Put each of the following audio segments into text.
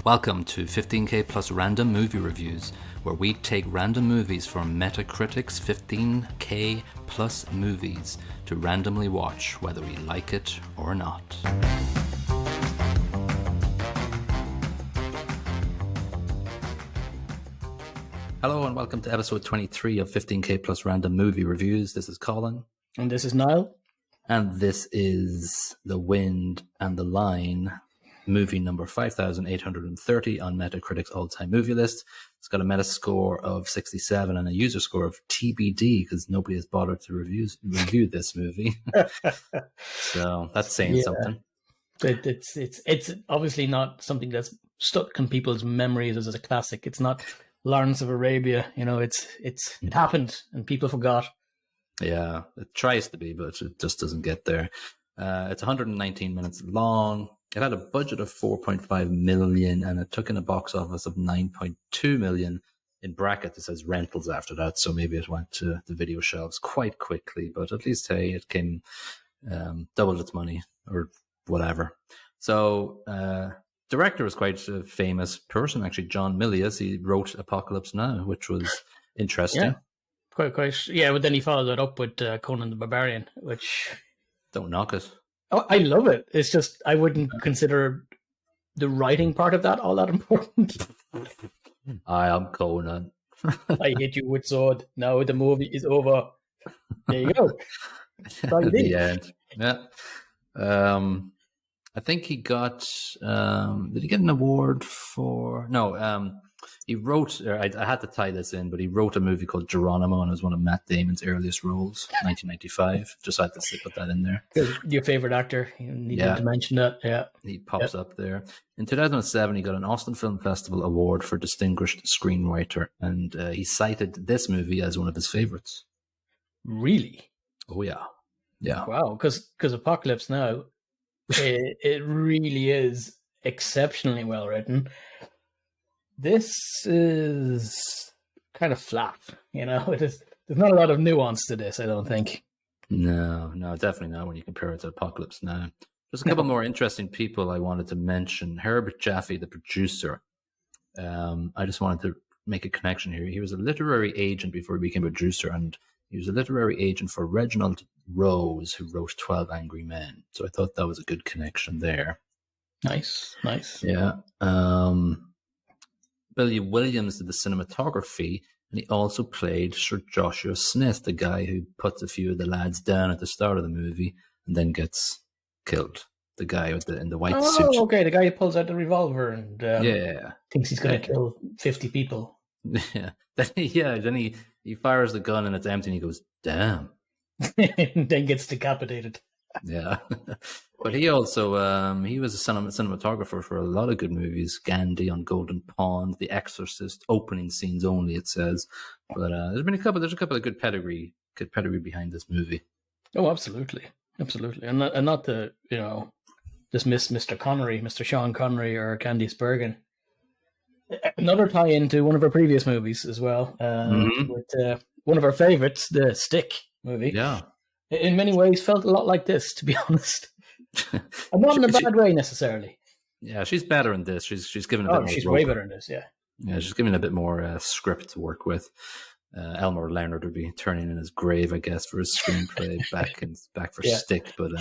Welcome to 15K Plus Random Movie Reviews, where we take random movies from Metacritic's 15K Plus movies to randomly watch, whether we like it or not. Hello and welcome to episode 23 of 15K Plus Random Movie Reviews. This is Colin. And this is Niall. And this is The Wind and the Line, movie number 5,830 on Metacritic's all-time movie list. It's got a Metascore of 67 and a user score of TBD because nobody has bothered to review this movie. So that's saying something. It's obviously not something that's stuck in people's memories as a classic. It's not Lawrence of Arabia. You know, it happened and people forgot. Yeah, it tries to be, but it just doesn't get there. It's 119 minutes long. It had a budget of 4.5 million and it took in a box office of 9.2 million. In brackets, it says rentals after that, so maybe it went to the video shelves quite quickly, but at least, hey, it came, doubled its money or whatever. So, director was quite a famous person, actually, John Milius. He wrote Apocalypse Now, which was interesting. Yeah, quite. Yeah, but then he followed it up with Conan the Barbarian, which... Don't knock it. Oh, I love it. It's just I wouldn't consider the writing part of that all that important. I am Conan. I hit you with sword. Now the movie is over. There you go. The end. Yeah. I think he got. Did he get an award for? No. He wrote. I had to tie this in, but he wrote a movie called Geronimo, and it was one of Matt Damon's earliest roles, 1995. Just had to put that in there. Your favorite actor? You needed to mention that. Yeah, he pops up there. In 2007, he got an Austin Film Festival award for distinguished screenwriter, and he cited this movie as one of his favorites. Really? Oh yeah. Wow, because Apocalypse Now, it really is exceptionally well written. This is kind of flat, you know. There's not a lot of nuance to this, I don't think. No, definitely not when you compare it to Apocalypse Now. There's a couple more interesting people I wanted to mention. Herb Jaffe, the producer. I just wanted to make a connection here. He was a literary agent before he became a producer, and he was a literary agent for Reginald Rose, who wrote 12 Angry Men. So I thought that was a good connection there. Nice. Yeah. Billy Williams did the cinematography, and he also played Sir Joshua Smith, the guy who puts a few of the lads down at the start of the movie and then gets killed. The guy in the white suit. Oh, okay, the guy who pulls out the revolver and thinks he's going to kill 50 people. Yeah. Then he fires the gun and it's empty and he goes, damn. And then gets decapitated. Yeah. But he also, he was a cinematographer for a lot of good movies. Gandhi on Golden Pond, The Exorcist, opening scenes only, it says. But there's a couple of good pedigree behind this movie. Oh, absolutely. And not to, dismiss Mr. Sean Connery or Candice Bergen. Another tie-in to one of our previous movies as well, with one of our favorites, the Stick movie. Yeah. In many ways, felt a lot like this, to be honest. And not in a bad way necessarily. Yeah, she's better in this. She's given a bit more. She's way better in this. Yeah. Yeah, she's given a bit more script to work with. Elmore Leonard would be turning in his grave, I guess, for his screenplay back for Stick. But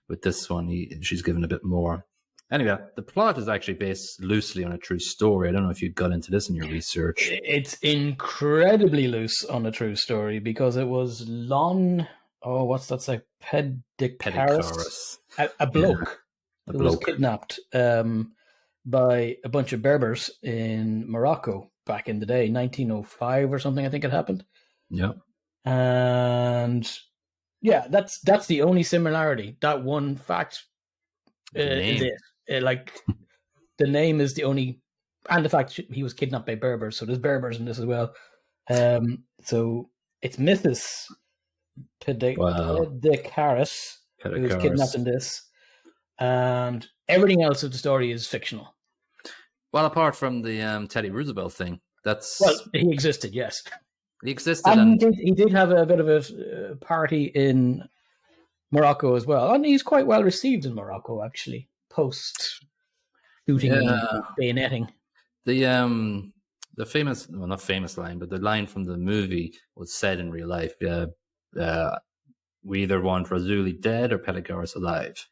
with this one, she's given a bit more. Anyway, the plot is actually based loosely on a true story. I don't know if you got into this in your research. It's incredibly loose on a true story because it was Lon. Oh, what's that say? Pedicaris. A bloke who was kidnapped by a bunch of Berbers in Morocco back in the day, 1905 or something, I think it happened. Yeah. And yeah, that's the only similarity. That one fact is it. The name is the only, and the fact he was kidnapped by Berbers, so there's Berbers in this as well. So it's Mrs. Pedicaris who was kidnapped in this, and everything else of the story is fictional. Well, apart from the Teddy Roosevelt thing, he existed. Yes, he existed, and he did have a bit of a party in Morocco as well, and he's quite well received in Morocco actually. Post shooting and bayoneting. The famous, well, not famous line, but the line from the movie was said in real life. We either want Razuli dead or Peligaris alive.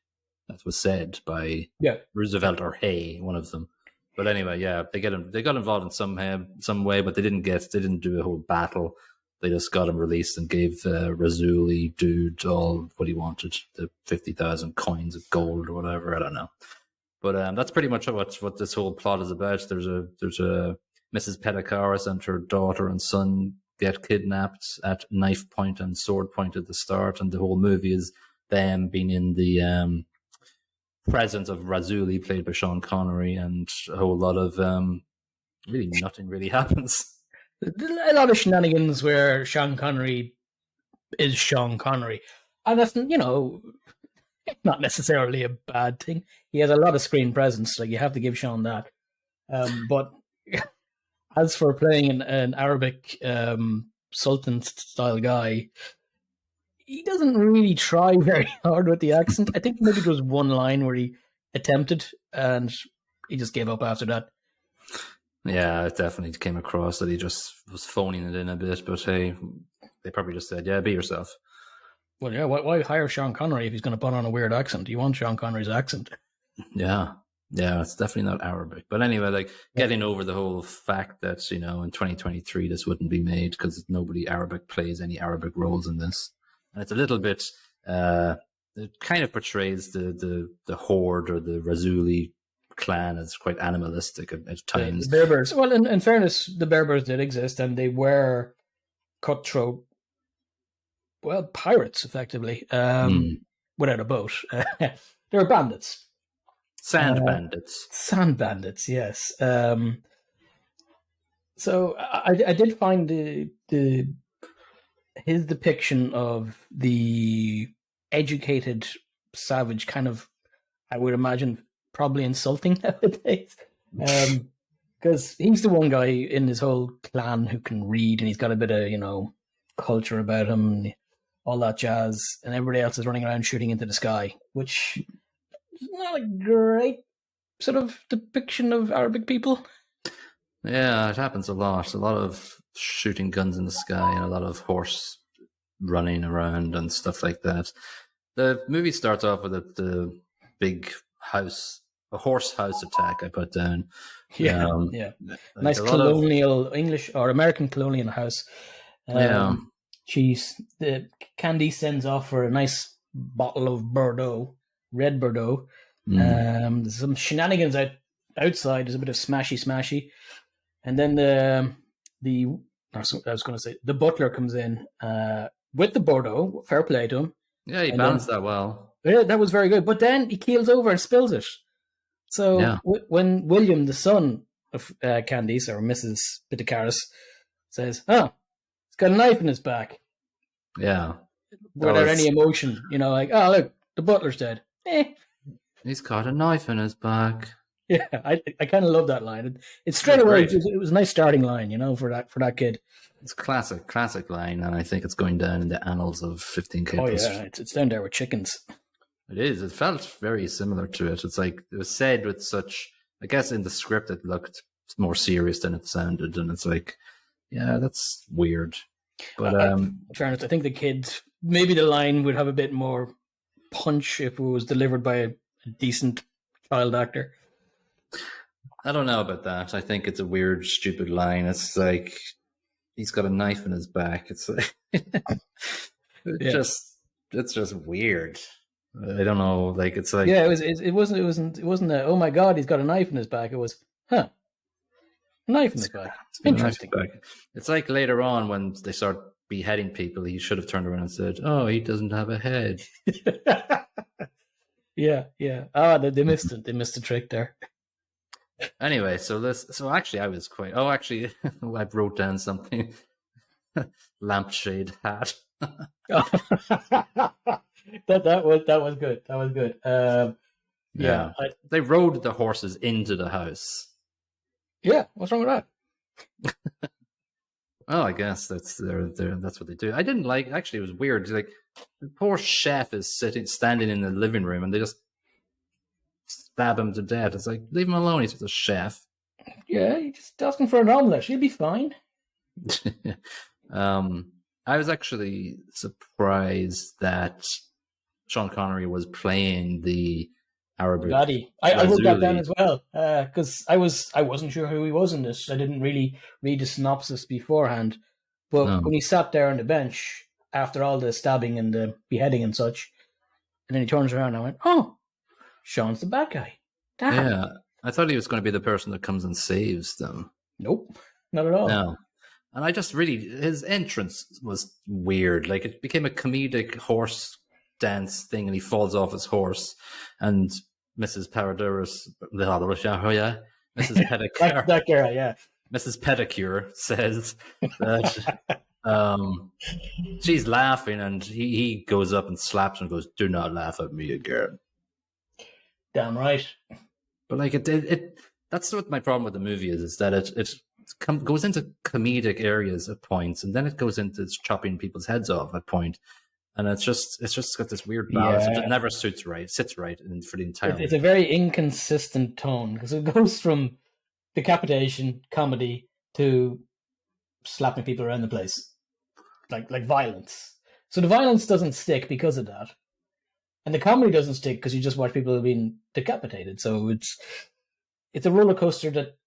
That was said by Roosevelt or Hay, one of them. But anyway, they got involved in some way, but they didn't do a whole battle. They just got him released and gave Razuli dude all what he wanted, the 50,000 coins of gold or whatever. I don't know. But that's pretty much what this whole plot is about. There's a Mrs. Peligaris and her daughter and son get kidnapped at knife point and sword point at the start, and the whole movie is them being in the presence of Razuli, played by Sean Connery, and a whole lot of really nothing really happens. A lot of shenanigans where Sean Connery is Sean Connery, and that's not necessarily a bad thing. He has a lot of screen presence, like you have to give Sean that. But as for playing an Arabic Sultan style guy, he doesn't really try very hard with the accent. I think maybe there was one line where he attempted and he just gave up after that. Yeah, it definitely came across that he just was phoning it in a bit, but hey, they probably just said, be yourself. Well, yeah, why hire Sean Connery if he's going to put on a weird accent? You want Sean Connery's accent. Yeah, it's definitely not Arabic. But anyway, getting over the whole fact that, in 2023 this wouldn't be made because nobody Arabic plays any Arabic roles in this. And it's a little bit, it kind of portrays the horde or the Razuli clan as quite animalistic at times. The Berbers. Well, in fairness, the Berbers did exist and they were cutthroat, pirates, effectively, without a boat. They were bandits. Sand bandits. Sand bandits, yes. So I did find his depiction of the educated savage kind of, I would imagine, probably insulting nowadays. Because he's the one guy in his whole clan who can read and he's got a bit of, culture about him and all that jazz. And everybody else is running around shooting into the sky, which is not a great sort of depiction of Arabic people. Yeah, it happens a lot. A lot of shooting guns in the sky and a lot of horse running around and stuff like that. The movie starts off with the big house, a horse house attack I put down. Yeah. Nice colonial English or American colonial house. Candy sends off for a nice bottle of Bordeaux, red Bordeaux. There's some shenanigans outside. There's a bit of smashy. And then the butler comes in with the Bordeaux. Fair play to him. Yeah, he balanced that well. Yeah, that was very good. But then he keels over and spills it. So when William, the son of Candice, or Mrs. Peligaris, says, he's got a knife in his back. Yeah. Without any emotion. Look, the butler's dead. He's got a knife in his back. Yeah, I kind of love that line. It's straight away. It was a nice starting line, for that kid. It's classic line, and I think it's going down in the annals of 15K. Oh yeah, it's down there with chickens. It is. It felt very similar to it. It's like it was said with such. I guess in the script it looked more serious than it sounded, and it's like, yeah, that's weird. But in fairness, I think the kid, maybe the line would have a bit more punch if it was delivered by a decent child actor. I don't know about that. I think it's a weird, stupid line. It's like he's got a knife in his back. It's like it's just weird. I don't know. Like it's like it wasn't a, oh my god, he's got a knife in his back. It was a knife in his back. Interesting. It's like later on when they start beheading people, he should have turned around and said, "Oh, he doesn't have a head." Yeah. They missed it. They missed the trick there. Anyway, so actually I was quite. Oh, actually, I wrote down something. Lampshade hat. That was good. That was good. Yeah. They rode the horses into the house. Yeah, what's wrong with that? Oh, I guess that's what they do. I didn't like. Actually, it was weird. Like the poor chef is standing in the living room, and they just stab him to death. It's like, leave him alone. He's just a chef. Yeah, he's just asking for an omelette. He'll be fine. I was actually surprised that Sean Connery was playing the Arabic. Daddy. I wrote that down as well, because I wasn't sure who he was in this. I didn't really read the synopsis beforehand. But when he sat there on the bench after all the stabbing and the beheading and such, and then he turns around and I went, oh, Sean's the bad guy. Damn. Yeah, I thought he was going to be the person that comes and saves them. Nope, not at all. No. And I just really, his entrance was weird. Like, it became a comedic horse dance thing, and he falls off his horse, and Mrs. Paradurus, Mrs. Pedicure, that girl, yeah. Mrs. Pedicure says that she's laughing, and he goes up and slaps her and goes, "Do not laugh at me again." Damn right. But like it that's what my problem with the movie is that it goes into comedic areas at points, and then it goes into chopping people's heads off at point, and it's just got this weird balance. Yeah. It never sits right for the entire. It's a very inconsistent tone because it goes from decapitation comedy to slapping people around the place, like violence. So the violence doesn't stick because of that, and the comedy doesn't stick because you just watch people being decapitated. So it's a roller coaster that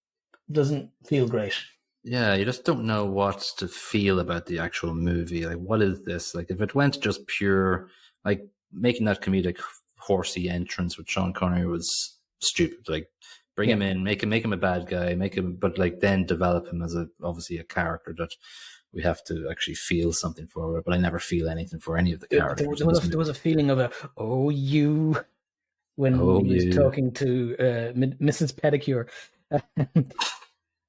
doesn't feel great. Yeah, you just don't know what to feel about the actual movie. Like, what is this? Like, if it went just pure, like, making that comedic horsey entrance with Sean Connery was stupid. Like, bring him in, make him a bad guy, but like then develop him as obviously a character that we have to actually feel something for. But I never feel anything for any of the characters. There was a feeling of when he was talking to Mrs. Pedicure.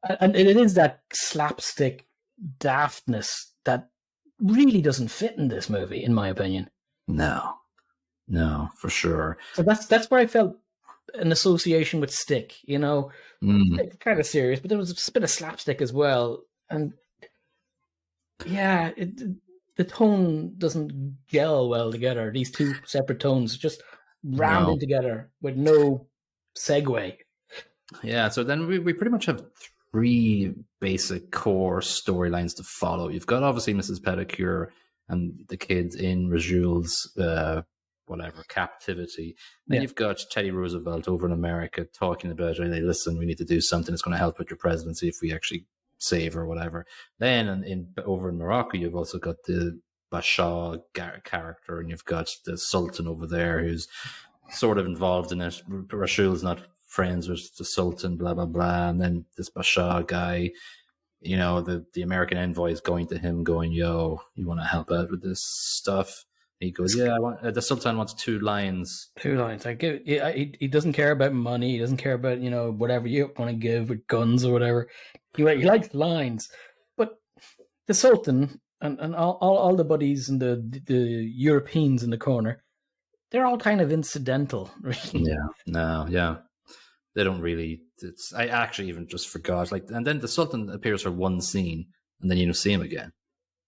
And it is that slapstick daftness that really doesn't fit in this movie, in my opinion. No, for sure. So that's where I felt an association with Stick, you know. It's kind of serious, but there was a bit of slapstick as well. And yeah, the tone doesn't gel well together. These two separate tones just rounding together with no segue. Yeah, so then we pretty much have three basic core storylines to follow. You've got obviously Mrs. Pedicure and the kids in Rajul's captivity. Then you've got Teddy Roosevelt over in America talking about, hey, listen, we need to do something that's going to help with your presidency if we actually save her or whatever. Then over in Morocco, you've also got the Bashaw character, and you've got the Sultan over there who's sort of involved in it. Rashul's not friends with the Sultan, blah blah blah, and then this Bashaw guy, you know, the American envoy is going to him, going, "Yo, you want to help out with this stuff?" He goes, "Yeah, the Sultan wants 2 lions." 2 lions. He doesn't care about money. He doesn't care about, you know, whatever you want to give with guns or whatever. He likes lines, but the Sultan and all the buddies and the Europeans in the corner, they're all kind of incidental, really. Yeah. They don't really. I actually even just forgot. And then the Sultan appears for one scene, and then you don't see him again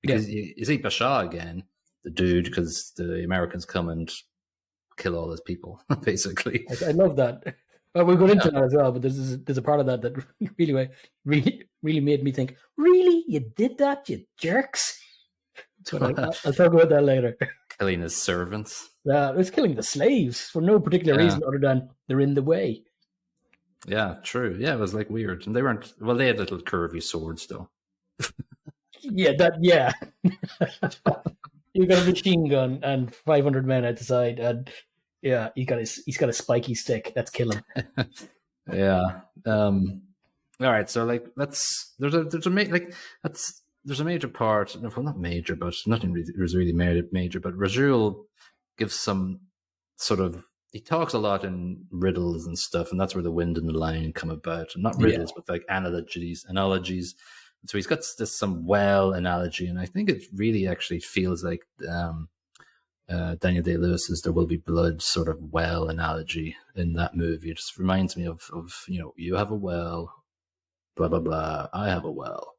because you see Bashaw again, the dude, because the Americans come and kill all his people, basically. I love that. Well, we'll go into that as well, but there's a part of that really made me think. Really, you did that, you jerks? But I'll talk about that later. Killing his servants. It's killing the slaves for no particular reason other than they're in the way. Yeah, true. Yeah, it was like weird. And they weren't, well, they had little curvy swords though. You got a machine gun and 500 men at the side, and he's got a spiky stick. That's killing. Yeah. All right. So there's a major part. Well, not major, but nothing was really major. But Rajul gives some sort of. He talks a lot in riddles and stuff, and that's where the wind and the line come about. And not riddles, but like analogies. So he's got some well analogy, and I think it really actually feels like Daniel Day-Lewis's "There Will Be Blood" sort of well analogy in that movie. It just reminds me of you have a well, blah blah blah. I have a well.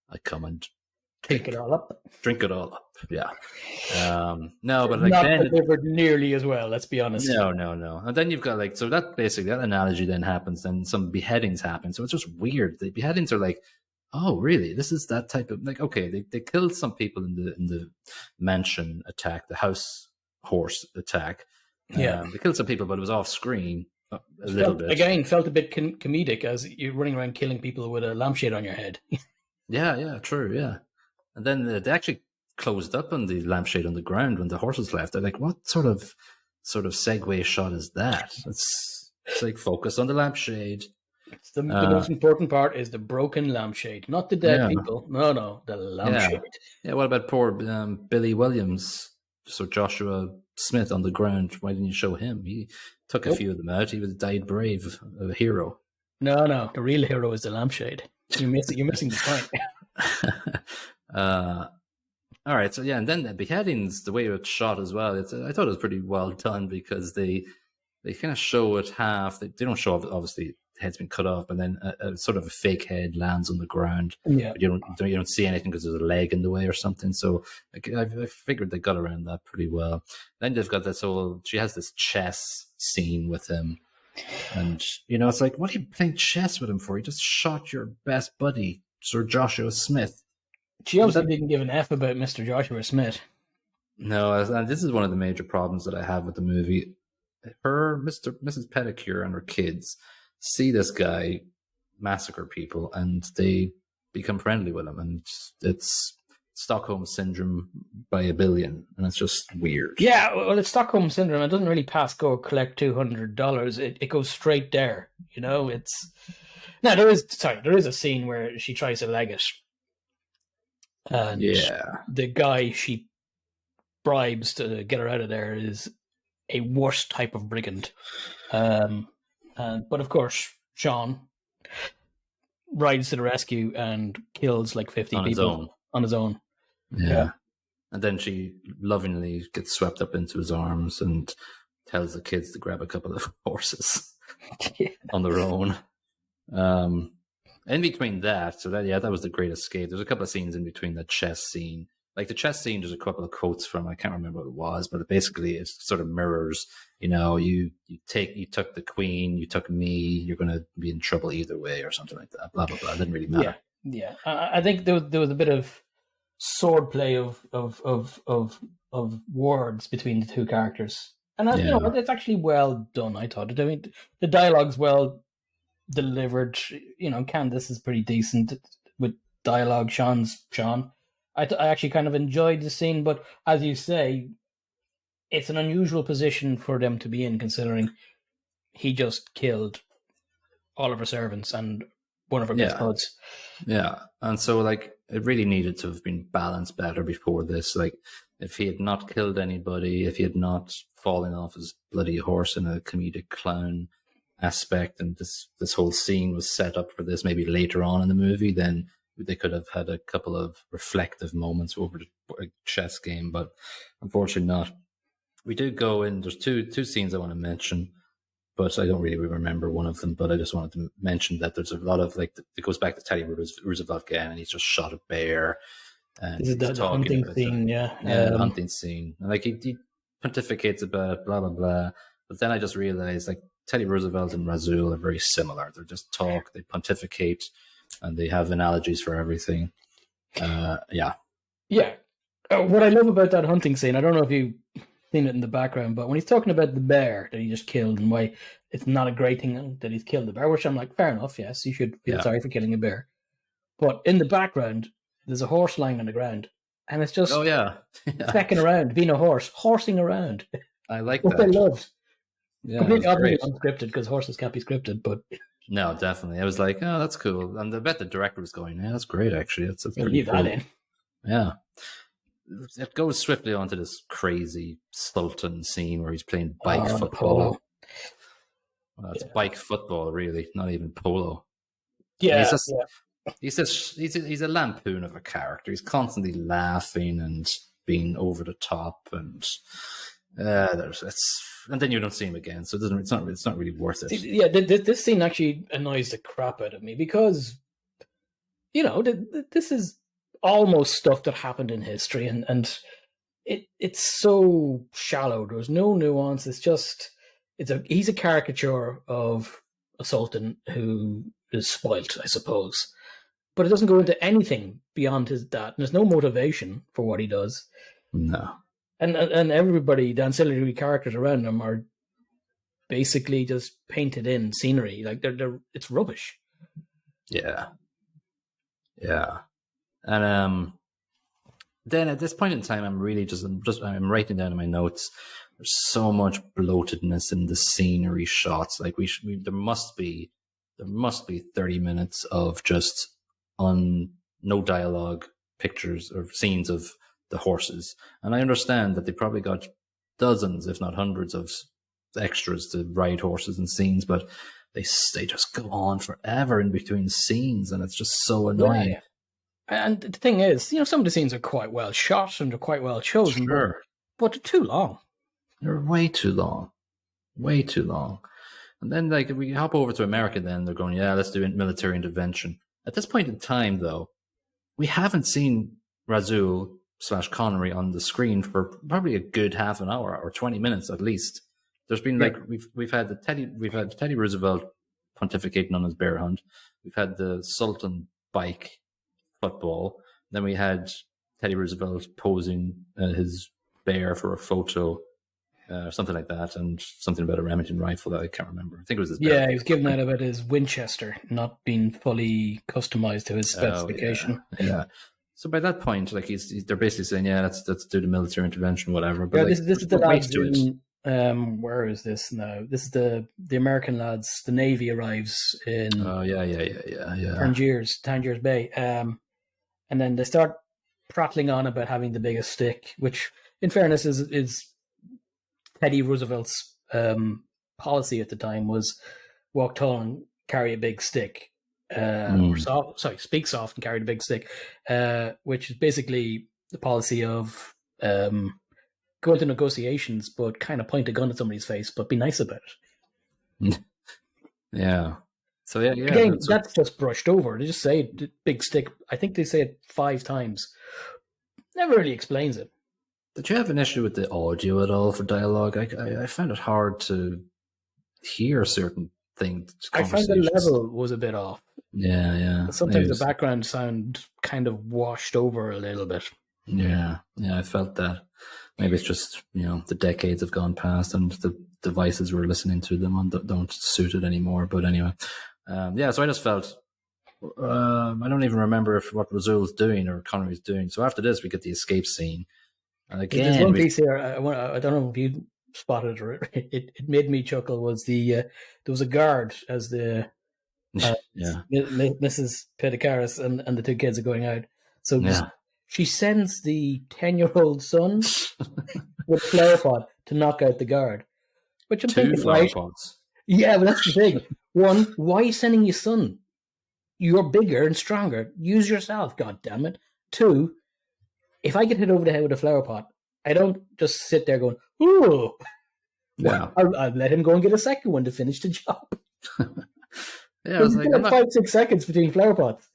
I come and drink it all up. Drink it all up. Yeah. No, but like not then delivered nearly as well. Let's be honest. No. And then you've got like, so that basically, that analogy then happens, then some beheadings happen. So it's just weird. The beheadings are like, oh, really? This is that type of, like, okay, they killed some people in the mansion attack, the house horse attack. Yeah. They killed some people, but it was off screen a little bit. Again, felt a bit comedic as you're running around killing people with a lampshade on your head. Yeah, true, yeah. And then they actually closed up on the lampshade on the ground when the horses left. They're like, what sort of segue shot is that? It's like, focus on the lampshade. It's the most important part is the broken lampshade, not the dead people. No, the lampshade. Yeah, what about poor Billy Williams? So Joshua Smith on the ground. Why didn't you show him? He took a few of them out. He was died brave, a hero. No, the real hero is the lampshade. You're missing the point. All right, so yeah, and then the beheadings, the way it's shot as well, I thought it was pretty well done because they kind of show it half. They don't show, obviously, the head's been cut off, but then a sort of a fake head lands on the ground. Yeah, but you don't see anything because there's a leg in the way or something. So I figured they got around that pretty well. Then they've got this whole, she has this chess scene with him. And, it's like, what are you playing chess with him for? You just shot your best buddy, Sir Joshua Smith. She obviously didn't give an F about Mr. Joshua Smith. No, and this is one of the major problems that I have with the movie. Mrs. Pettigrew and her kids see this guy massacre people and they become friendly with him. And it's Stockholm Syndrome by a billion. And it's just weird. Yeah, well, it's Stockholm Syndrome. It doesn't really pass go collect $200. It goes straight there. It's... Now, there is a scene where she tries to leg it. And the guy she bribes to get her out of there is a worse type of brigand. But of course, Sean rides to the rescue and kills like 50 people on his own. Yeah. And then she lovingly gets swept up into his arms and tells the kids to grab a couple of horses on their own. In between that, that was the great escape. There's a couple of scenes in between the chess scene. Like the chess scene, there's a couple of quotes from, I can't remember what it was, but it sort of mirrors, you took the queen, you took me, you're going to be in trouble either way or something like that. Blah, blah, blah. It didn't really matter. Yeah. I think there was a bit of swordplay of words between the two characters. And it's actually well done, I thought. I mean, the dialogue's well delivered. Candace is pretty decent with dialogue. Sean. I actually kind of enjoyed the scene, but as you say, it's an unusual position for them to be in, considering he just killed all of her servants and one of her best buds. Yeah, and so like it really needed to have been balanced better before this. Like if he had not killed anybody, if he had not fallen off his bloody horse in a comedic clown aspect, and this whole scene was set up for this maybe later on in the movie, then they could have had a couple of reflective moments over the chess game, but unfortunately not. We do go in, there's two scenes I want to mention, but I don't really remember one of them, but I just wanted to mention that there's a lot of, like, it goes back to Teddy Roosevelt again, and he's just shot a bear. And this is the hunting scene, the hunting scene. And like he pontificates about blah, blah, blah. But then I just realized, like, Teddy Roosevelt and Rasul are very similar. They just talk, they pontificate, and they have analogies for everything. Yeah. What I love about that hunting scene, I don't know if you've seen it in the background, but when he's talking about the bear that he just killed and why it's not a great thing that he's killed the bear, which I'm like, fair enough, yes, you should feel sorry for killing a bear. But in the background, there's a horse lying on the ground, and it's just fecking around, being a horse, horsing around. I like what that. I loved. Yeah, completely unscripted, because horses can't be scripted, but... No, definitely. I was like, oh, that's cool. And I bet the director was going, yeah, that's great, actually. That's pretty leave cool. that in. Yeah. It goes swiftly onto this crazy Sultan scene where he's playing bike football. Well, it's bike football, really, not even polo. Yeah, he's a lampoon of a character. He's constantly laughing and being over the top, and and then you don't see him again, so it's not really worth it. Yeah, this scene actually annoys the crap out of me, because this is almost stuff that happened in history, and it's so shallow. There's no nuance. He's a caricature of a sultan who is spoilt, I suppose. But it doesn't go into anything beyond that. And there's no motivation for what he does. No. And everybody, the ancillary characters around him are basically just painted in scenery. Like it's rubbish. Yeah. And then at this point in time, I'm writing down in my notes. There's so much bloatedness in the scenery shots. Like there must be 30 minutes of just no dialogue, pictures or scenes of the horses. And I understand that they probably got dozens, if not hundreds, of extras to ride horses and scenes, but they just go on forever in between scenes, and it's just so annoying. Yeah. And the thing is, some of the scenes are quite well shot and they're quite well chosen, sure, but they're too long. They're way too long. And then, like, if we hop over to America, then they're going, yeah, let's do military intervention. At this point in time, though, we haven't seen Rasul/Connery on the screen for probably a good half an hour or 20 minutes at least. There's been we've had Teddy Roosevelt pontificating on his bear hunt. We've had the Sultan bike football. Then we had Teddy Roosevelt posing his bear for a photo. Something like that, and something about a Remington rifle that I can't remember. I think it was his. Yeah, he was giving out about his Winchester not being fully customized to his specification. Yeah. So by that point, like they're basically saying, yeah, let's do the military intervention, whatever. But this is the lads in, where is this now? This is the American lads. The Navy arrives in. Oh yeah. Tangiers Bay, and then they start prattling on about having the biggest stick, which, in fairness, is Teddy Roosevelt's policy at the time was walk tall and carry a big stick. Speak soft and carry the big stick, which is basically the policy of go into negotiations, but kind of point a gun at somebody's face, but be nice about it. Yeah. So yeah. Again, that's just brushed over. They just say big stick. I think they say it 5 times. Never really explains it. Did you have an issue with the audio at all for dialogue? I found it hard to hear certain things. I found the level was a bit off. Yeah. Sometimes the background sound kind of washed over a little bit. Yeah, I felt that. Maybe it's just, the decades have gone past and the devices we're listening to them on don't suit it anymore. But anyway, so I just felt, I don't even remember what Rasul's doing or Connery's doing. So after this, we get the escape scene. And again, there's one piece here. I don't know if you spotted it. It made me chuckle. Was there was a guard as the Mrs. Pedicaris and the 2 kids are going out. So she sends the 10-year-old son with a flower pot to knock out the guard. Which I'm 2 thinking, flower right? pots. Yeah, but that's the thing. One, why are you sending your son? You're bigger and stronger. Use yourself, God damn it. 2. If I get hit over the head with a flower pot, I don't just sit there going, ooh. Wow. I'll let him go and get a second one to finish the job. I was like, 5-6 seconds between flower pots.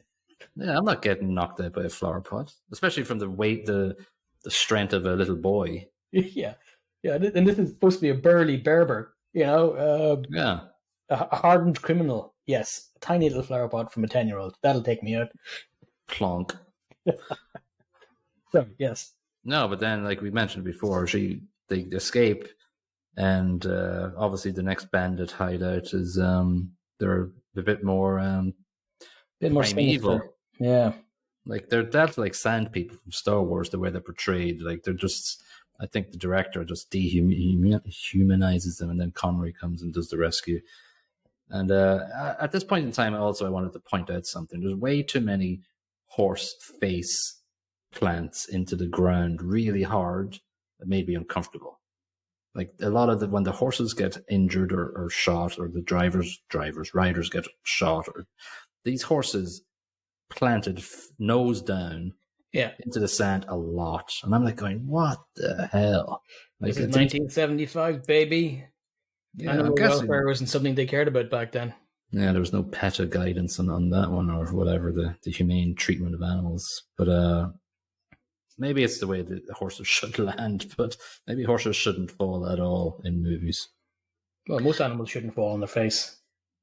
Yeah, I'm not getting knocked out by a flower pot, especially from the weight, the strength of a little boy. Yeah. And this is supposed to be a burly Berber, a hardened criminal. Yes, a tiny little flower pot from a 10-year-old. That'll take me out. Plonk. So, yes. No, but then, like we mentioned before, they escape, and obviously the next bandit hideout is they're a bit more primeval. Yeah, like they're like sand people from Star Wars. The way they're portrayed, like they're just. I think the director just dehumanizes them, and then Connery comes and does the rescue. And at this point in time, also I wanted to point out something. There's way too many horse face plants into the ground really hard. That made me uncomfortable. Like a lot of when the horses get injured or shot, or the riders get shot, or these horses planted nose down into the sand a lot. And I'm like going, what the hell? Like, this is 1975, baby. Animal welfare wasn't something they cared about back then. Yeah, there was no PETA guidance on that one or whatever, the humane treatment of animals. But maybe it's the way the horses should land, but maybe horses shouldn't fall at all in movies. Well, most animals shouldn't fall on their face.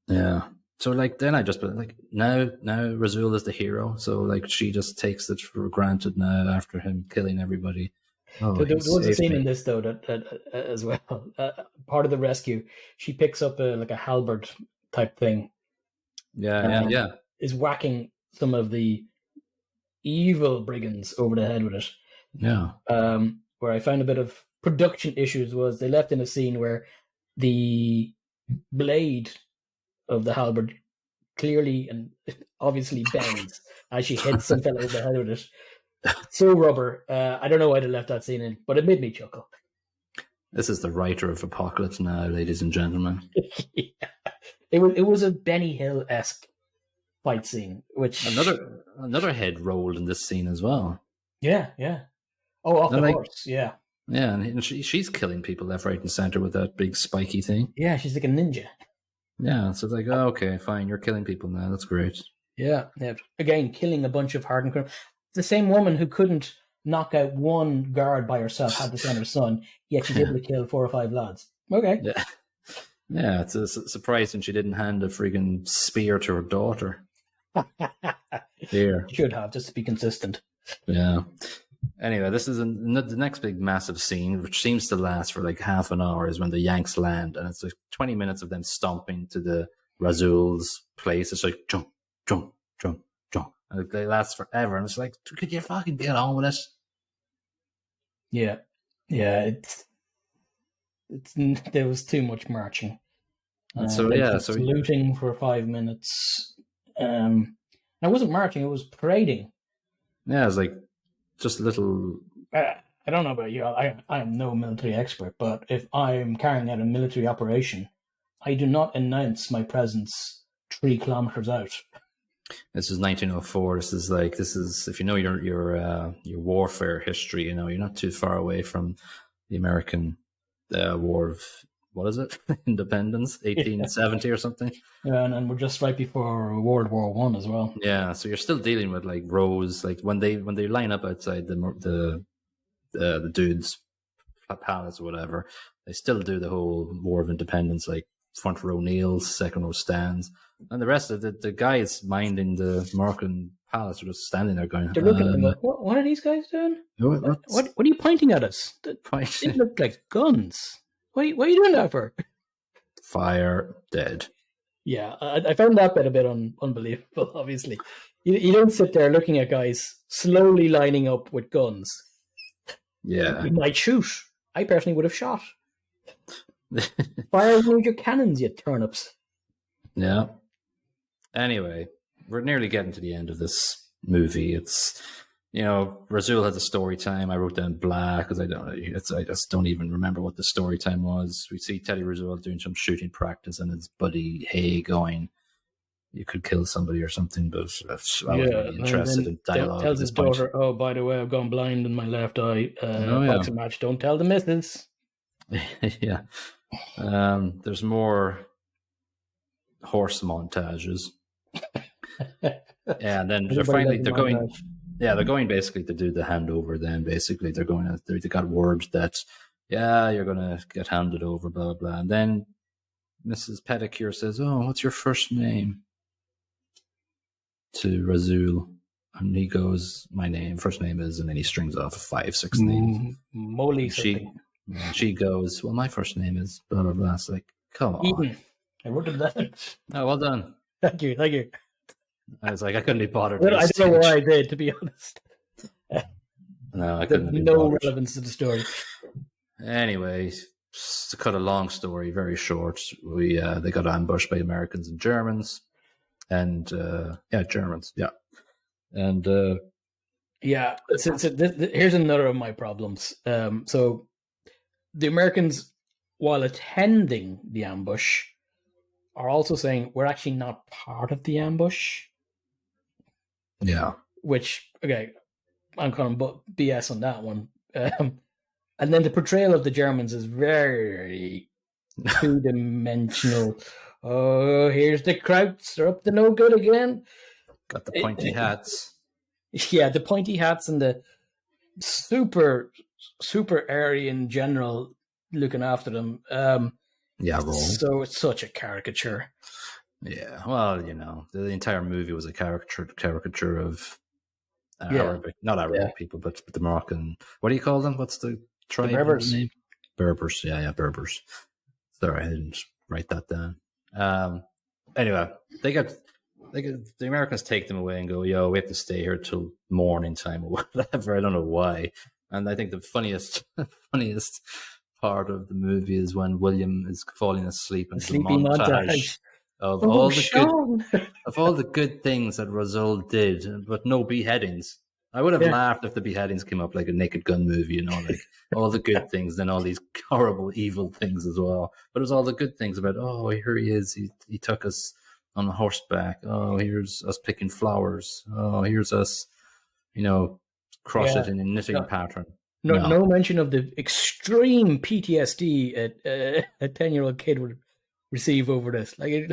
Yeah. So like then I just like now Razul is the hero. So like she just takes it for granted now after him killing everybody. Oh, there was a scene in this though that as well. Part of the rescue, she picks up a halberd type thing. Yeah. Is whacking some of the evil brigands over the head with it. Yeah. Where I found a bit of production issues was they left in a scene where the blade of the halberd clearly and obviously bends as she hits some fellow over the head with it. So rubber. I don't know why they left that scene in, but it made me chuckle. This is the writer of Apocalypse Now, ladies and gentlemen. Yeah. It was a Benny Hill-esque fight scene, which another head rolled in this scene as well. Yeah. Oh, off the horse, yeah. Yeah, and she's killing people left, right, and center with that big spiky thing. Yeah, she's like a ninja. Yeah, so it's like, oh, okay, fine, you're killing people now. That's great. Yeah. Again, killing a bunch of hardened criminals. The same woman who couldn't knock out one guard by herself had to send her son, yet she's able to kill 4 or 5 lads. Okay. Yeah, it's surprising she didn't hand a friggin' spear to her daughter. Here. Should have, just to be consistent. Yeah. Anyway, this is the next big massive scene, which seems to last for like half an hour, is when the Yanks land, and it's like 20 minutes of them stomping to the Razul's place. It's like jump, jump, jump, jump, and they last forever. And it's like, could you fucking get on with it? Yeah. It's there was too much marching. So looting for 5 minutes. It wasn't marching; it was parading. Yeah, it was like just a little. I don't know about you. I am no military expert, but if I'm carrying out a military operation, I do not announce my presence 3 kilometers out. This is 1904. This is if you know your warfare history, you know you're not too far away from the American War of, what is it? Independence, 1870 or something. Yeah, and we're just right before World War One as well. Yeah, so you're still dealing with like rows, like when they line up outside the dude's palace or whatever, they still do the whole War of Independence, like front row kneels, second row stands, and the rest of the guys minding the Moroccan palace are just standing there going. They're looking at them. What are these guys doing? What are you pointing at us? They look like guns. What are you doing that for? Fire, dead. Yeah, I found that bit a bit unbelievable, obviously. You don't sit there looking at guys slowly lining up with guns. Yeah. You might shoot. I personally would have shot. Fire with your cannons, you turnips. Yeah. Anyway, we're nearly getting to the end of this movie. It's, Razul has a story time. I wrote down blah because I just don't even remember what the story time was. We see Teddy Roosevelt doing some shooting practice and his buddy Hay going, you could kill somebody or something, but I wasn't really interested in dialogue. Tells his daughter, oh, by the way, I've gone blind in my left eye. Boxing match, don't tell the missus. Yeah. There's more horse montages. And then they're going basically to do the handover. Then basically they got word that you're gonna get handed over, blah blah blah. And then Mrs. Pedicure says, "Oh, what's your first name?" to Razul, and he goes, "My first name is," and then he strings off 5, 6 names. Molly. She goes, "Well, my first name is blah blah blah." It's like, come on. Eden. I wrote it down. Oh, well done. Thank you. I was like, I couldn't be bothered. I don't know why I did, to be honest. No, I couldn't. No relevance to the story. Anyway, to cut a long story very short, they got ambushed by Americans and Germans, and Germans, yeah, and here's another of my problems. So the Americans, while attending the ambush, are also saying we're actually not part of the ambush. Yeah. Which, okay, I'm calling BS on that one. And then the portrayal of the Germans is very 2-dimensional. Oh, here's the Krauts. They're up to no good again. Got the pointy hats. Yeah, the pointy hats and the super Aryan general looking after them. Roll. So it's such a caricature. Yeah, well, the entire movie was a caricature of Arabic, not Arabic people, but the Moroccan. What do you call them? What's the tribe? The Berbers. Name? Berbers. Yeah, Berbers. Sorry, I didn't write that down. Anyway, the Americans take them away and go, "Yo, we have to stay here till morning time or whatever." I don't know why. And I think the funniest part of the movie is when William is falling asleep and the montage of all the good things that Rasul did, but no beheadings. I would have laughed if the beheadings came up like a Naked Gun movie, like all the good things, then all these horrible, evil things as well. But it was all the good things about, oh, here he is. He took us on horseback. Oh, here's us picking flowers. Oh, here's us, cross it in a knitting pattern. No mention of the extreme PTSD a 10-year-old kid would receive over this. Like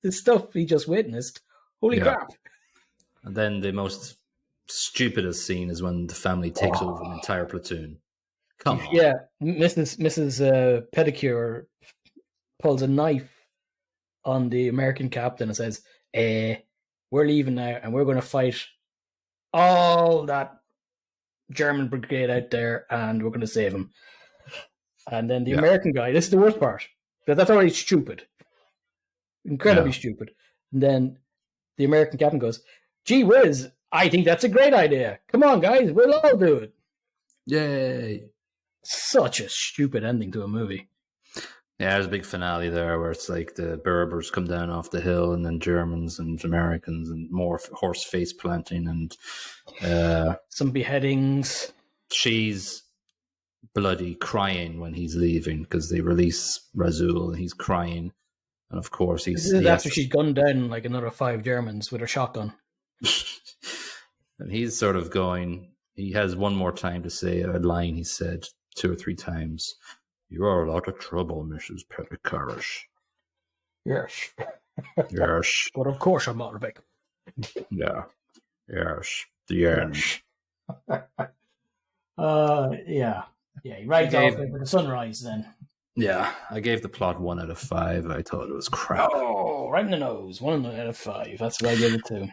the stuff he just witnessed. Holy crap. And then the most stupidest scene is when the family takes over an entire platoon. Come on. Yeah, Mrs. Pedicure pulls a knife on the American captain and says, we're leaving now and we're going to fight all that German brigade out there and we're going to save him. And then the American guy, this is the worst part, because that's already stupid. Incredibly stupid. And then the American captain goes, gee whiz, I think that's a great idea. Come on, guys, we'll all do it. Yay. Such a stupid ending to a movie. Yeah, there's a big finale there where it's like the Berbers come down off the hill and then Germans and Americans and more horse face planting and some beheadings. She's bloody crying when he's leaving because they release Rasul and he's crying. And of course after she's gunned down like another 5 Germans with her shotgun. And he's sort of going, he has one more time to say a line he said 2 or 3 times. You are a lot of trouble, Mrs. Petticoat. Yes. Yes. But of course I'm Arabic. Yeah. Yes. The end. Yeah. Yeah, he rides off with the sunrise then. Yeah, I gave the plot 1 out of 5. I thought it was crap. Oh, right in the nose. 1 out of 5. That's what I gave it to.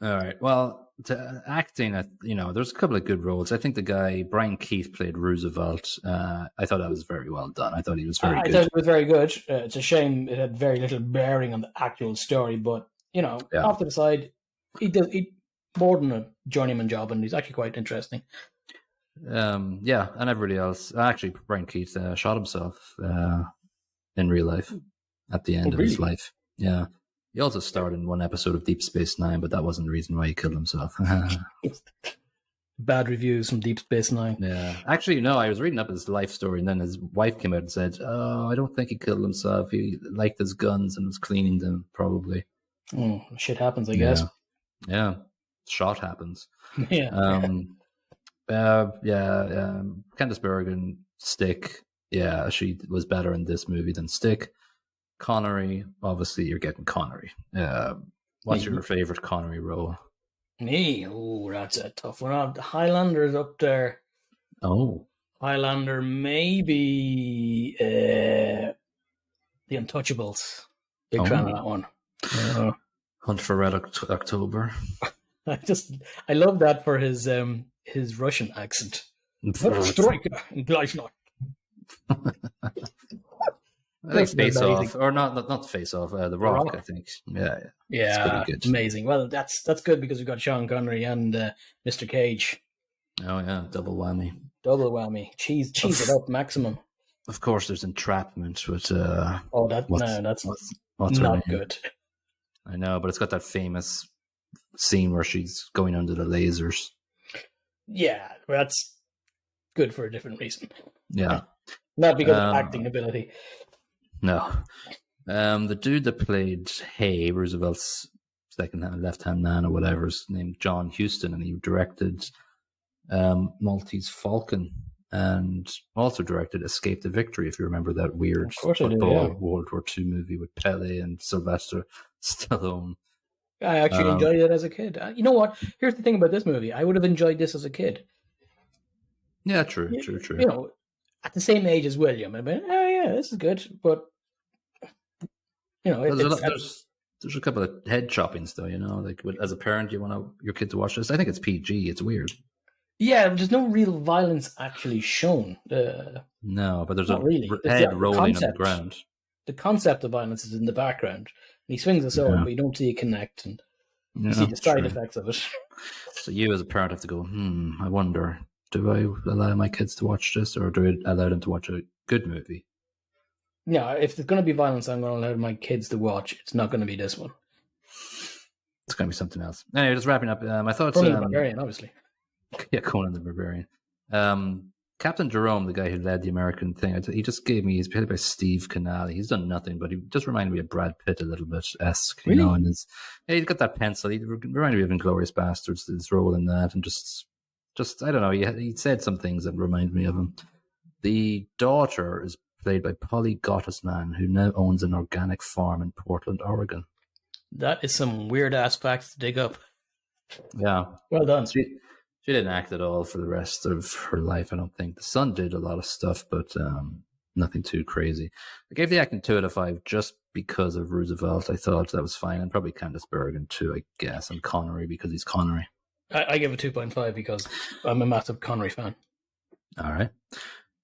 All right. Well, to acting, there's a couple of good roles. I think the guy, Brian Keith, played Roosevelt. I thought that was very well done. I thought he was very good. I thought it was very good. It's a shame it had very little bearing on the actual story, but, off to the side, he more than a journeyman job, and he's actually quite interesting. And everybody else. Actually, Brian Keith shot himself in real life at the end of his life. Yeah. He also starred in 1 episode of Deep Space Nine, but that wasn't the reason why he killed himself. Bad reviews from Deep Space Nine. Yeah. Actually, no, I was reading up his life story, and then his wife came out and said, oh, I don't think he killed himself. He liked his guns and was cleaning them, probably. Oh, shit happens, I guess. Yeah. Shot happens. Yeah. Candice Bergen, Stick. Yeah, she was better in this movie than Stick. Connery, obviously you're getting Connery. What's your favorite Connery role? Me? Oh, that's a tough one. The Highlander's up there. Oh. Highlander, maybe The Untouchables. Big fan of that one. Hunt for Red October. I love that for his Russian accent. I think Face Off, or not Face Off, The Rock, I think. Yeah. Yeah, it's pretty good. Amazing. Well, that's good because we've got Sean Connery and Mr. Cage. Oh yeah, double whammy. Double whammy. Cheese it up maximum. Of course, there's Entrapment, but that's not good. I know, but it's got that famous scene where she's going under the lasers. Yeah, well, that's good for a different reason. Yeah, not because of acting ability. No. The dude that played Hay, Roosevelt's left-hand man or whatever, is named John Huston, and he directed Maltese Falcon and also directed Escape to Victory, if you remember that weird football World War II movie with Pele and Sylvester Stallone. I actually enjoyed it as a kid. You know what? Here's the thing about this movie. I would have enjoyed this as a kid. Yeah, true. You know, at the same age as William, I've been, oh yeah, this is good, but you know, there's a couple of head choppings though. You know, like as a parent, you want your kid to watch this. I think it's PG. It's weird. Yeah, there's no real violence actually shown. No, but there's head rolling on the ground. The concept of violence is in the background. And he swings a sword, but you don't see it connect, and you see the side effects of it. So you as a parent have to go, I wonder, do I allow my kids to watch this, or do I allow them to watch a good movie? Yeah, if there's going to be violence, I'm going to allow my kids to watch. It's not going to be this one. It's going to be something else. Anyway, just wrapping up. I thought Conan the Barbarian, obviously. Yeah, Conan the Barbarian. Captain Jerome, the guy who led the American thing, he just gave me. He's played by Steve Canale. He's done nothing, but he just reminded me of Brad Pitt a little bit esque, really? You know. And he's got that pencil. He reminded me of Inglourious Bastards. His role in that, and just I don't know. He said some things that remind me of him. The daughter is played by Polly Gottesman, who now owns an organic farm in Portland, Oregon. That is some weird ass facts to dig up. Yeah, well done. She didn't act at all for the rest of her life, I don't think. The son did a lot of stuff, but nothing too crazy. I gave the acting 2 out of 5 just because of Roosevelt. I thought that was fine. And probably Candice Bergen too, I guess. And Connery because he's Connery. I give it 2.5 because I'm a massive Connery fan. All right.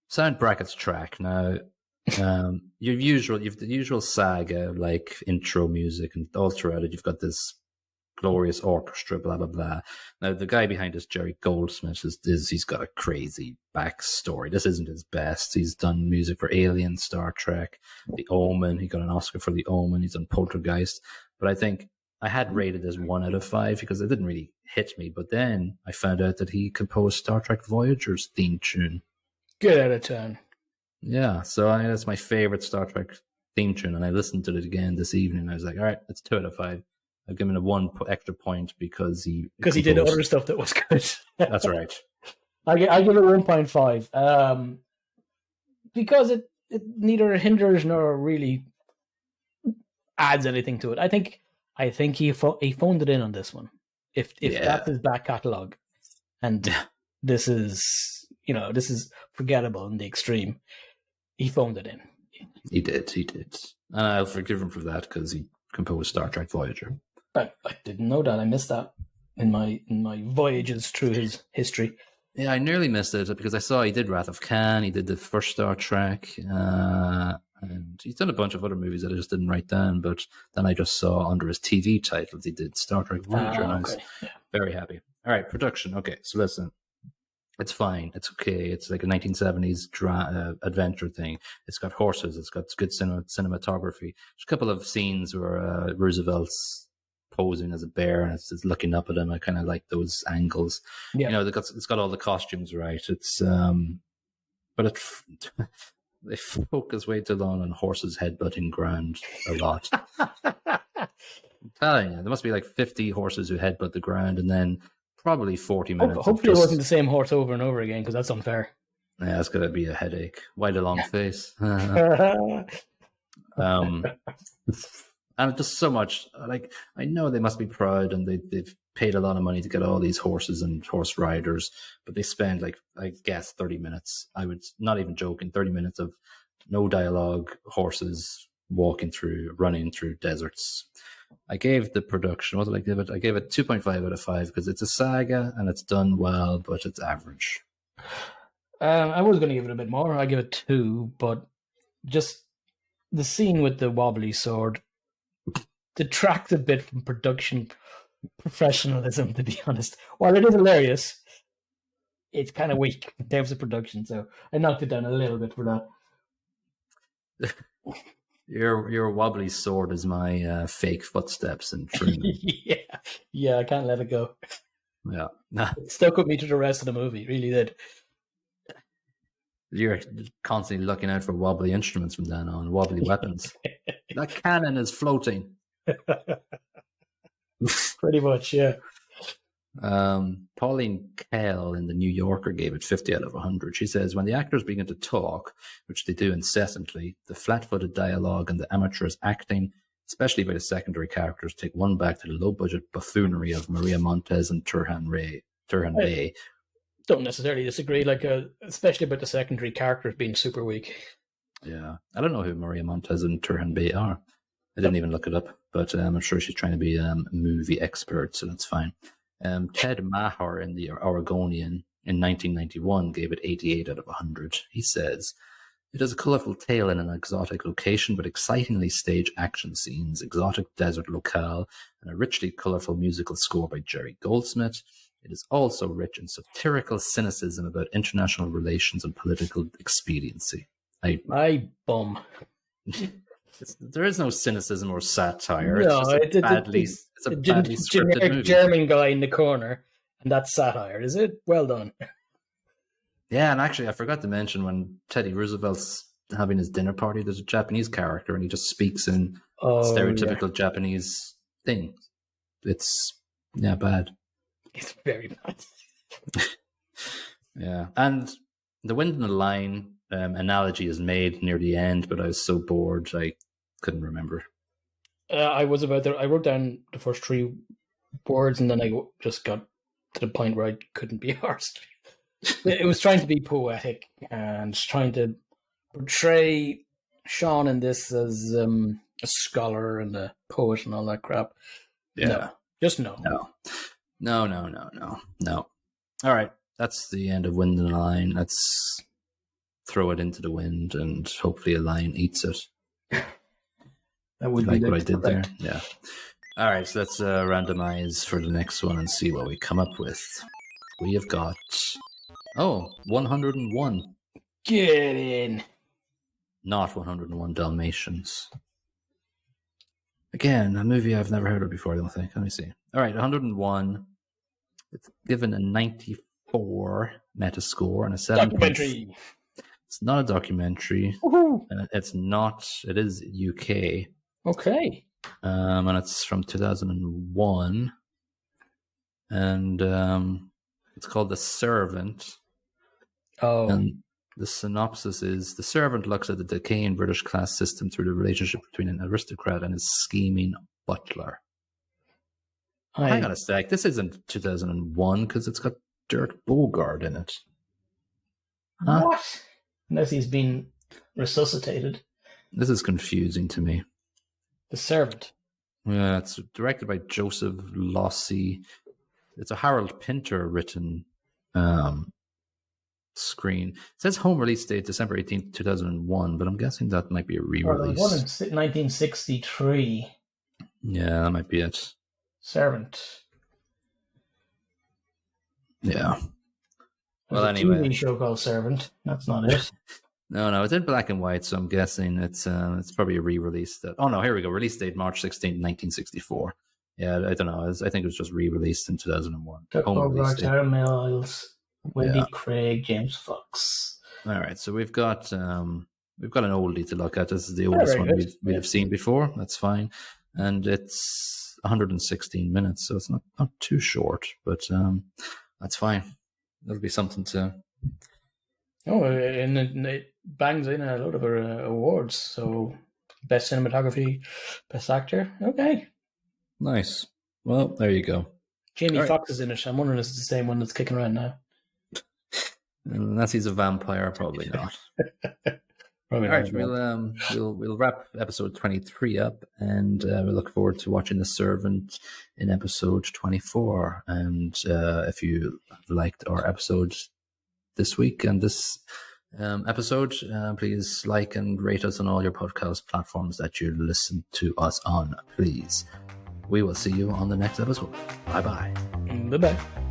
Sound brackets track. Now, you've the usual saga, like intro music, and all throughout it, you've got this glorious orchestra, blah blah blah. Now the guy behind this, Jerry Goldsmith, he's got a crazy backstory. This isn't his best. He's done music for Alien, Star Trek, The Omen. He got an Oscar for The Omen. He's done Poltergeist. But I think I had rated this 1 out of 5 because it didn't really hit me. But then I found out that he composed Star Trek Voyager's theme tune. Good out of 10. Yeah, so that's my favorite Star Trek theme tune, and I listened to it again this evening. I was like, all right, it's 2 out of 5. I've given it 1 extra point because he did other stuff that was good. That's right. I give it 1.5 because it neither hinders nor really adds anything to it. I think he phoned it in on this one. If that's his back catalogue, and this is forgettable in the extreme, he phoned it in. He did, and I'll forgive him for that because he composed Star Trek Voyager. I didn't know that. I missed that in my voyages through his history. Yeah, I nearly missed it because I saw he did Wrath of Khan, he did the first Star Trek, and he's done a bunch of other movies that I just didn't write down, but then I just saw under his TV titles he did Star Trek Voyager, and I was very happy. All right, production. Okay, so listen. It's fine. It's okay. It's like a 1970s adventure thing. It's got horses. It's got good cinematography. There's a couple of scenes where Roosevelt's posing as a bear and it's looking up at him. I kind of like those angles. Yeah. You know, it's got all the costumes right. It's but they focus way too long on horses headbutting ground a lot. I'm telling you, there must be like 50 horses who headbutt the ground, and then probably 40 minutes. Hopefully it wasn't the same horse over and over again, because that's unfair. Yeah, it's going to be a headache. Why the long face? And just so much, like, I know they must be proud and they've paid a lot of money to get all these horses and horse riders, but they spend, like, I guess 30 minutes. I would, not even joking, 30 minutes of no dialogue, horses running through deserts. I gave the production, what did I give it? I gave it 2.5 out of 5 because it's a saga and it's done well, but it's average. I was going to give it a bit more. I give it 2, but just the scene with the wobbly sword detracts a bit from production professionalism, to be honest. While it is hilarious, it's kind of weak in terms of production, so I knocked it down a little bit for that. Your wobbly sword is my fake footsteps in Truman. yeah, I can't let it go. Yeah, it stuck with me to the rest of the movie. It really did. You're constantly looking out for wobbly instruments from then on, wobbly weapons. That cannon is floating. Pretty much, yeah. Pauline Kael in The New Yorker gave it 50 out of 100. She says, when the actors begin to talk, which they do incessantly, the flat-footed dialogue and the amateur's acting, especially by the secondary characters, take one back to the low-budget buffoonery of Maria Montez and Turhan Bey, don't necessarily disagree. Like, especially about the secondary characters being super weak. Yeah, I don't know who Maria Montez and Turhan Bey are. I didn't even look it up, but I'm sure she's trying to be a movie expert, so that's fine. Ted Maher in The Oregonian in 1991 gave it 88 out of 100. He says, "It is a colourful tale in an exotic location with excitingly staged action scenes, exotic desert locale, and a richly colourful musical score by Jerry Goldsmith. It is also rich in satirical cynicism about international relations and political expediency." My bum. There is no cynicism or satire. No, it's a badly scripted movie. German guy in the corner, and that's satire, is it? Well done. Yeah, and actually, I forgot to mention when Teddy Roosevelt's having his dinner party, there's a Japanese character, and he just speaks in stereotypical Japanese things. It's bad. It's very bad. Yeah, and the wind in the line analogy is made near the end, but I was so bored I couldn't remember. I was about there. I wrote down the first 3 words, and then I just got to the point where I couldn't be arsed. It was trying to be poetic and trying to portray Sean in this as a scholar and a poet and all that crap. Yeah. No, just no. No. All right, that's the end of Wind in the Line. Let's throw it into the wind and hopefully a lion eats it. That would like be what I did correct. there. Yeah. All right, so let's randomize for the next one and see what we come up with. We have got 101. Get in. Not 101 Dalmatians. Again, a movie I've never heard of before, I don't think. Let me see. All right, 101. It's given a 94 Metascore and a 7. Documentary. It's not a documentary. Woohoo. It's not. It is UK. Okay. And it's from 2001. And it's called The Servant. Oh. And the synopsis is: the servant looks at the decaying British class system through the relationship between an aristocrat and his scheming butler. Hang on a sec. This isn't 2001 because it's got Dirk Bogarde in it. Huh? What? Unless he's been resuscitated. This is confusing to me. The Servant. Yeah, it's directed by Joseph Lossie. It's a Harold Pinter written screen. It says home release date December 18th, 2001, but I'm guessing that might be a re-release. One in 1963. Yeah, that might be it. Servant. Yeah. There's Well, anyway. a TV show called Servant. That's not it. No, it's in black and white, so I'm guessing it's probably a re-release. Here we go. Release date March 16th, 1964. Yeah, I don't know. I think it was just re-released in 2001. Tara Mills, Wendy Craig, James Fox. All right, so we've got an oldie to look at. This is the oldest one we've seen before. That's fine, and it's 116 minutes, so it's not too short, but that's fine. That'll be something to. Oh, and it bangs in a load of awards. So, best cinematography, best actor. Okay, nice. Well, there you go. Jamie Foxx is in it. I'm wondering if it's the same one that's kicking around now. Unless he's a vampire, probably not. Probably all right, we'll wrap episode 23 up, and we look forward to watching The Servant in episode 24. And if you liked our episode this week and this episode, please like and rate us on all your podcast platforms that you listen to us on, please. We will see you on the next episode. Bye-bye. Bye-bye.